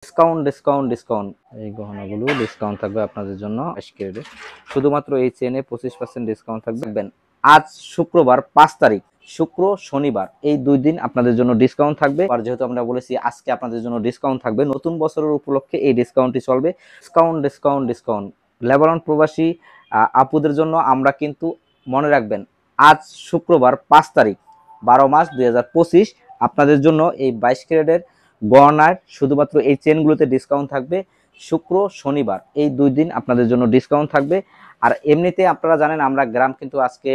Discount discount discount এই গহনাগুলো discount থাকবে আপনাদের জন্য 22 ক্যারেটে। শুধুমাত্র এই চেনে 25% ডিসকাউন্ট থাকবে। আজ শুক্রবার 5 তারিখ, শুক্র শনিবার এই 2 দিন আপনাদের জন্য ডিসকাউন্ট থাকবে। আর যেহেতু আমরা বলেছি আজকে আপনাদের জন্য ডিসকাউন্ট থাকবে, নতুন বছরের উপলক্ষে এই ডিসকাউন্টটি চলবে। ডিসকাউন্ট ডিসকাউন্ট ডিসকাউন্ট লেবানন প্রবাসী আপুদের জন্য আমরা কিন্তু মনে রাখবেন, আজ শুক্রবার 5 তারিখ 12 মাস 2025 আপনাদের জন্য এই 22 ক্যারেটের গহনার শুধুমাত্র এই চেনগুলোতে ডিসকাউন্ট থাকবে। শুক্র শনিবার এই 2 দিন আপনাদের জন্য ডিসকাউন্ট থাকবে। আর এমনিতে আপনারা জানেন আমরা গ্রাম কিন্তু আজকে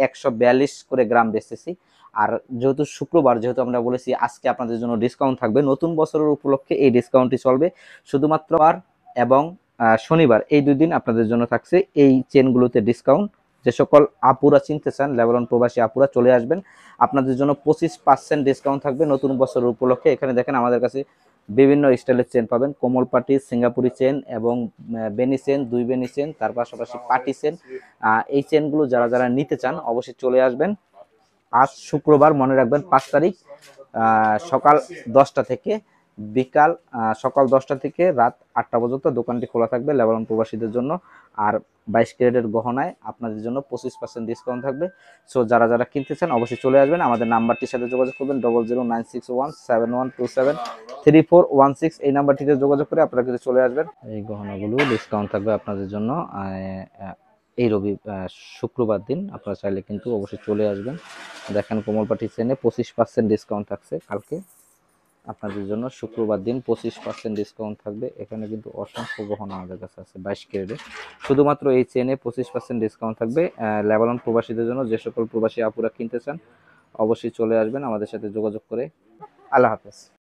142 করে গ্রাম বেচতেছি। আর যেহেতু শুক্রবার, যেহেতু আমরা বলেছি আজকে আপনাদের জন্য ডিসকাউন্ট থাকবে, নতুন বছরের উপলক্ষে এই ডিসকাউন্টটি চলবে। শুধুমাত্র আর এবং শনিবার এই 2 দিন আপনাদের জন্য থাকছে এই চেনগুলোতে ডিসকাউন্ট। যে সকল আপুরা চিনতে চান, লেবানন প্রবাসী আপুরা চলে আসবেন, আপনাদের জন্য 25% ডিসকাউন্ট থাকবে নতুন বছরের উপলক্ষে। এখানে দেখেন আমাদের কাছে বিভিন্ন স্টাইলের চেন পাবেন, কোমল পাটি, সিঙ্গাপুরি চেন এবং বেনি চেন, 2 বেনি চেন, তার পাশাপাশি পাটি চেন। এই চেনগুলো যারা যারা নিতে চান অবশ্যই চলে আসবেন। আজ শুক্রবার মনে রাখবেন 5 তারিখ সকাল 10টা থেকে বিকাল সকাল 10টা থেকে রাত 8টা পর্যন্ত দোকানটি খোলা থাকবে লেবানন প্রবাসীদের জন্য। আর 22 ক্যারেটের গহনায় আপনাদের জন্য 25% ডিসকাউন্ট থাকবে। সো যারা যারা কিনতে চান অবশ্যই চলে আসবেন, আমাদের নাম্বারটির সাথে যোগাযোগ করবেন 009617123416 এই নাম্বারটিতে যোগাযোগ করে আপনারা কিন্তু চলে আসবেন। এই গহনাগুলো ডিসকাউন্ট থাকবে আপনাদের জন্য এই শুক্রবার দিন। আপনারা চাইলে কিন্তু অবশ্যই চলে আসবেন। দেখেন কোমলপাটি চেনে 25% ডিসকাউন্ট থাকছে কালকে আপনাদের জন্য। শুক্রবার দিন 25% ডিসকাউন্ট থাকবে। এখানে কিন্তু অসংখ্য গহনা আমাদের কাছে আছে 22 ক্যারেটে। শুধুমাত্র এই চেনে 25% ডিসকাউন্ট থাকবে লেবানন প্রবাসীদের জন্য। যে সকল প্রবাসী আপুরা কিনতে চান অবশ্যই চলে আসবেন আমাদের সাথে যোগাযোগ করে। আল্লাহ হাফেজ।